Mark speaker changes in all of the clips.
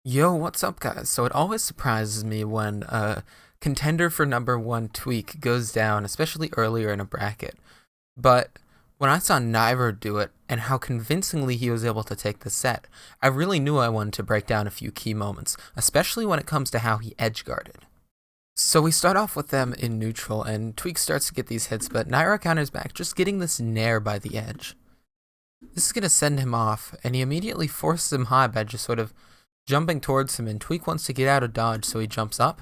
Speaker 1: Yo, what's up, guys? So it always surprises me when a contender for number one Tweek goes down, especially earlier in a bracket. But when I saw Nairo do it and how convincingly he was able to take the set, I really knew I wanted to break down a few key moments, especially when it comes to how he edge guarded. So we start off with them in neutral, and Tweek starts to get these hits, but Nairo counters back, just getting this nair by the edge. This is going to send him off, and he immediately forces him high by just sort of jumping towards him, and Tweek wants to get out of dodge, so he jumps up.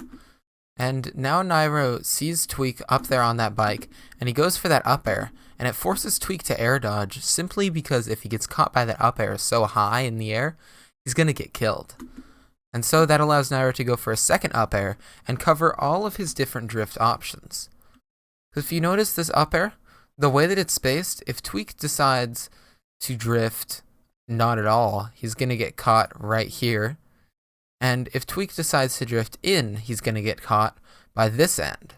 Speaker 1: And now Nairo sees Tweek up there on that bike, and he goes for that up air, and it forces Tweek to air dodge, simply because if he gets caught by that up air so high in the air, he's going to get killed. And so that allows Nairo to go for a second up air and cover all of his different drift options. Because if you notice this up air, the way that it's spaced, if Tweek decides to drift not at all, he's going to get caught right here. And if Tweek decides to drift in, he's going to get caught by this end.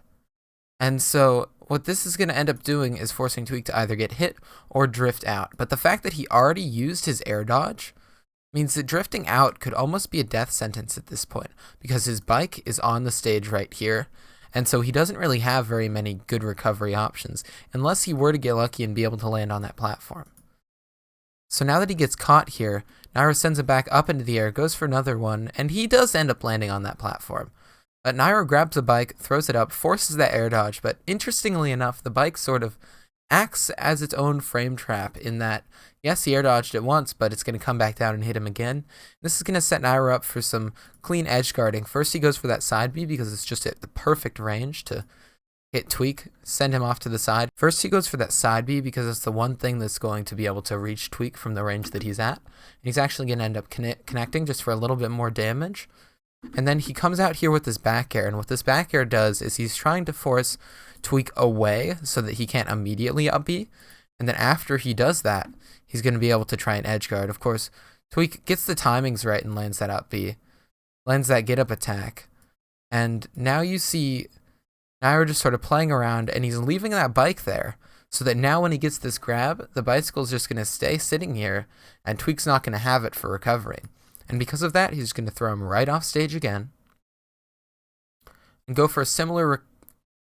Speaker 1: And so what this is going to end up doing is forcing Tweek to either get hit or drift out. But the fact that he already used his air dodge means that drifting out could almost be a death sentence at this point, because his bike is on the stage right here. And so he doesn't really have very many good recovery options, unless he were to get lucky and be able to land on that platform. So now that he gets caught here, Nairo sends him back up into the air, goes for another one, and he does end up landing on that platform. But Nairo grabs the bike, throws it up, forces that air dodge, but interestingly enough, the bike sort of acts as its own frame trap in that, yes, he air dodged it once, but it's going to come back down and hit him again. This is going to set Nairo up for some clean edge guarding. First, he goes for that side B because it's just at the perfect range to hit Tweek, send him off to the side. First, he goes for that side B because it's the one thing that's going to be able to reach Tweek from the range that he's at. And he's actually going to end up connecting just for a little bit more damage. And then he comes out here with this back air, and what this back air does is he's trying to force Tweek away so that he can't immediately up B. And then after he does that, he's going to be able to try and edge guard. Of course, Tweek gets the timings right and lands that up B, lands that get up attack. And now you see Nairo just sort of playing around, and he's leaving that bike there, so that now when he gets this grab, the bicycle's just going to stay sitting here, and Tweek's not going to have it for recovery. And because of that, he's going to throw him right off stage again, and go for a similar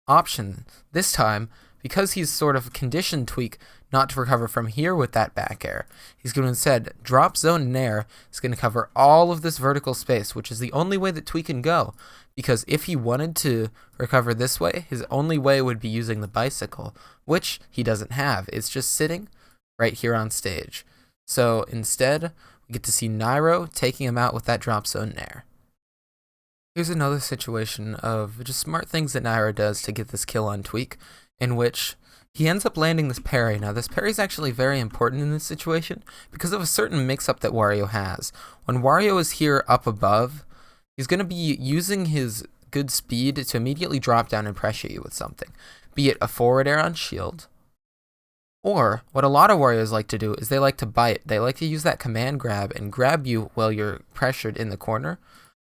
Speaker 1: option. This time, because he's sort of conditioned Tweek not to recover from here with that back air, he's going to instead drop zone nair. He's going to cover all of this vertical space, which is the only way that Tweek can go. Because if he wanted to recover this way, his only way would be using the bicycle, which he doesn't have. It's just sitting right here on stage. So instead, we get to see Nairo taking him out with that drop zone nair. Here's another situation of just smart things that Nairo does to get this kill on Tweek, in which he ends up landing this parry. Now, this parry is actually very important in this situation because of a certain mix-up that Wario has. When Wario is here up above, he's going to be using his good speed to immediately drop down and pressure you with something, be it a forward air on shield, or what a lot of Warriors like to do is they like to bite. They like to use that command grab and grab you while you're pressured in the corner,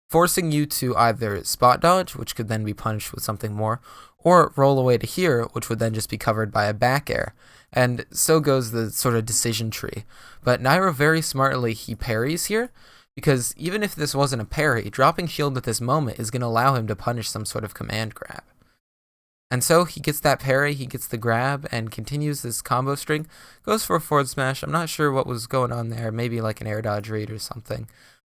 Speaker 1: forcing you to either spot dodge, which could then be punished with something more, or roll away to here, which would then just be covered by a back air. And so goes the sort of decision tree. But Nairo very smartly, he parries here, because even if this wasn't a parry, dropping shield at this moment is going to allow him to punish some sort of command grab. And so he gets that parry, he gets the grab, and continues this combo string, goes for a forward smash. I'm not sure what was going on there, maybe like an air dodge read or something,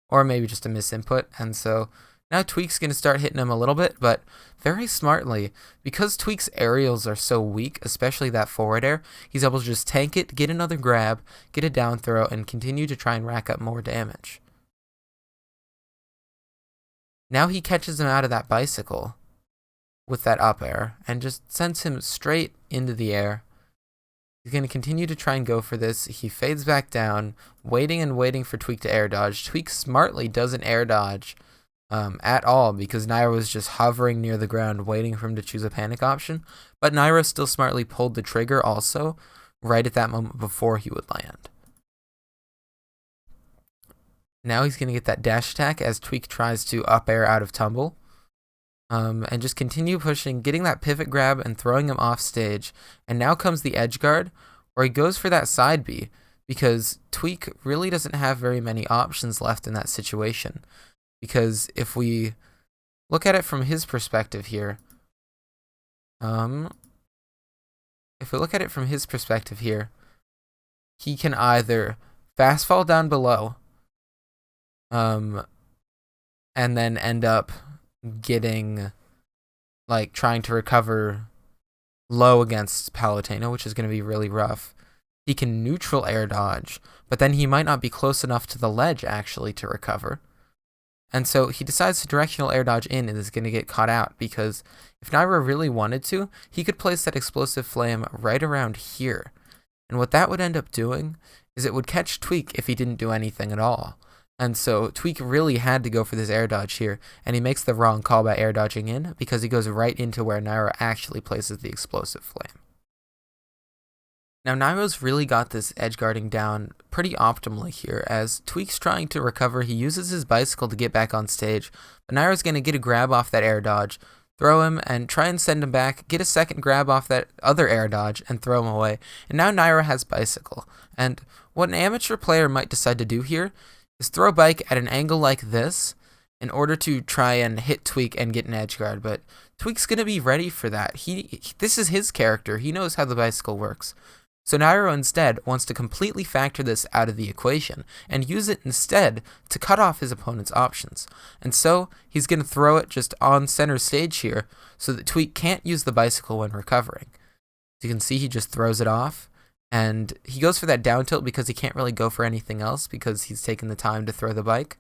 Speaker 1: or maybe just a misinput. And so now Tweek's going to start hitting him a little bit, but very smartly, because Tweek's aerials are so weak, especially that forward air, he's able to just tank it, get another grab, get a down throw, and continue to try and rack up more damage. Now he catches him out of that bicycle with that up air and just sends him straight into the air. He's going to continue to try and go for this. He fades back down, waiting and waiting for Tweek to air dodge. Tweek smartly doesn't air dodge at all because Nairo was just hovering near the ground waiting for him to choose a panic option. But Nairo still smartly pulled the trigger also right at that moment before he would land. Now he's going to get that dash attack as Tweek tries to up air out of tumble. And just continue pushing, getting that pivot grab and throwing him off stage. And now comes the edge guard, where he goes for that side B, because Tweek really doesn't have very many options left in that situation. because if we look at it from his perspective here, he can either fast fall down below, and then end up getting, like, trying to recover low against Palutena, which is going to be really rough. He can neutral air dodge, but then he might not be close enough to the ledge, actually, to recover. And so he decides to directional air dodge in and is going to get caught out, because if Nairo really wanted to, he could place that explosive flame right around here. And what that would end up doing is it would catch Tweek if he didn't do anything at all. And so Tweek really had to go for this air dodge here, and he makes the wrong call by air dodging in, because he goes right into where Nairo actually places the explosive flame. Now Nairo's really got this edge guarding down pretty optimally here. As Tweek's trying to recover, he uses his bicycle to get back on stage, but Nairo's going to get a grab off that air dodge, throw him, and try and send him back, get a second grab off that other air dodge, and throw him away. And now Nairo has bicycle. And what an amateur player might decide to do here is throw bike at an angle like this in order to try and hit Tweek and get an edge guard, but Tweek's going to be ready for that. This is his character. He knows how the bicycle works. So Nairo instead wants to completely factor this out of the equation and use it instead to cut off his opponent's options. And so he's going to throw it just on center stage here so that Tweek can't use the bicycle when recovering. As you can see, he just throws it off, and he goes for that down tilt because he can't really go for anything else because he's taken the time to throw the bike.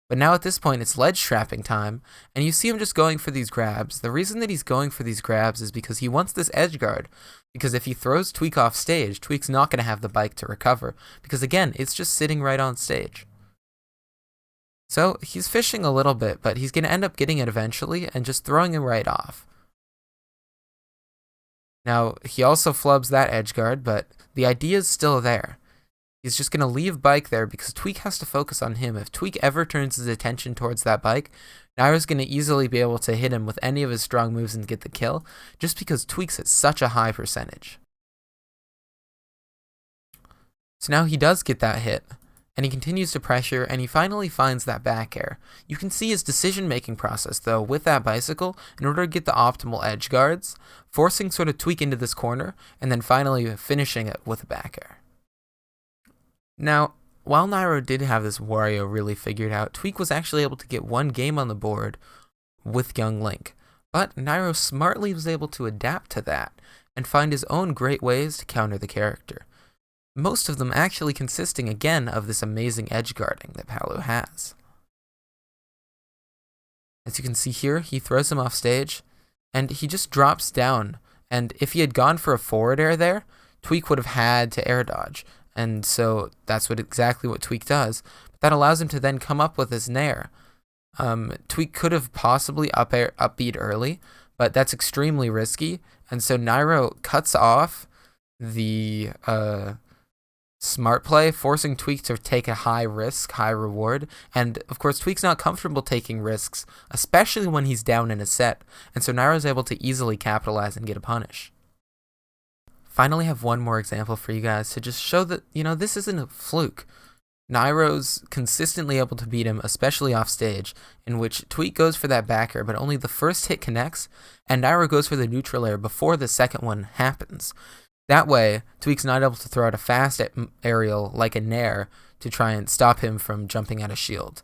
Speaker 1: But now at this point, it's ledge trapping time, and you see him just going for these grabs. The reason that he's going for these grabs is because he wants this edge guard, because if he throws Tweek off stage, Tweek's not going to have the bike to recover, because again, it's just sitting right on stage. So he's fishing a little bit, but he's going to end up getting it eventually and just throwing him right off. Now, he also flubs that edge guard, but the idea is still there. He's just going to leave bike there because Tweek has to focus on him. If Tweek ever turns his attention towards that bike, Nairo's going to easily be able to hit him with any of his strong moves and get the kill, just because Tweek's at such a high percentage. So now he does get that hit, and he continues to pressure, and he finally finds that back air. You can see his decision-making process, though, with that bicycle in order to get the optimal edge guards, forcing sort of Tweek into this corner, and then finally finishing it with a back air. Now, while Nairo did have this Wario really figured out, Tweek was actually able to get one game on the board with young Link. But Nairo smartly was able to adapt to that and find his own great ways to counter the character. Most of them actually consisting again of this amazing edge guarding that Palu has. As you can see here, he throws him off stage, and he just drops down. And if he had gone for a forward air there, Tweek would have had to air dodge. And so that's exactly what Tweek does. But that allows him to then come up with his nair. Tweek could have possibly upbeat early, but that's extremely risky. And so Nairo cuts off the smart play, forcing Tweek to take a high risk, high reward. And of course, Tweek's not comfortable taking risks, especially when he's down in a set. And so Nairo's able to easily capitalize and get a punish. Finally, have one more example for you guys to just show that, this isn't a fluke. Nairo's consistently able to beat him, especially off stage, in which Tweek goes for that back air, but only the first hit connects, and Nairo goes for the neutral air before the second one happens. That way, Tweek's not able to throw out a fast aerial like a nair to try and stop him from jumping out a shield.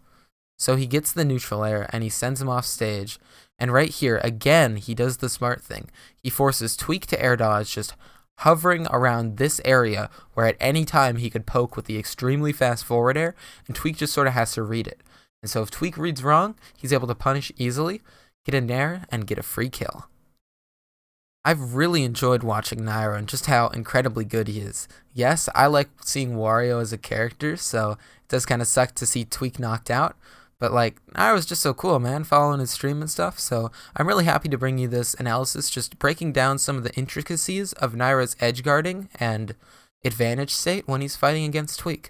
Speaker 1: So he gets the neutral air, and he sends him off stage, and right here, again, he does the smart thing. He forces Tweek to air dodge, just hovering around this area where at any time he could poke with the extremely fast forward air, and Tweek just sort of has to read it. And so if Tweek reads wrong, he's able to punish easily, get a nair, and get a free kill. I've really enjoyed watching Nairo and just how incredibly good he is. Yes, I like seeing Wario as a character, so it does kind of suck to see Tweek knocked out. But Nairo's just so cool, man, following his stream and stuff. So I'm really happy to bring you this analysis, just breaking down some of the intricacies of Nairo's edge guarding and advantage state when he's fighting against Tweek.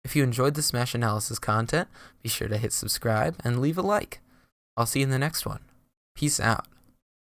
Speaker 1: If you enjoyed the Smash analysis content, be sure to hit subscribe and leave a like. I'll see you in the next one. Peace out.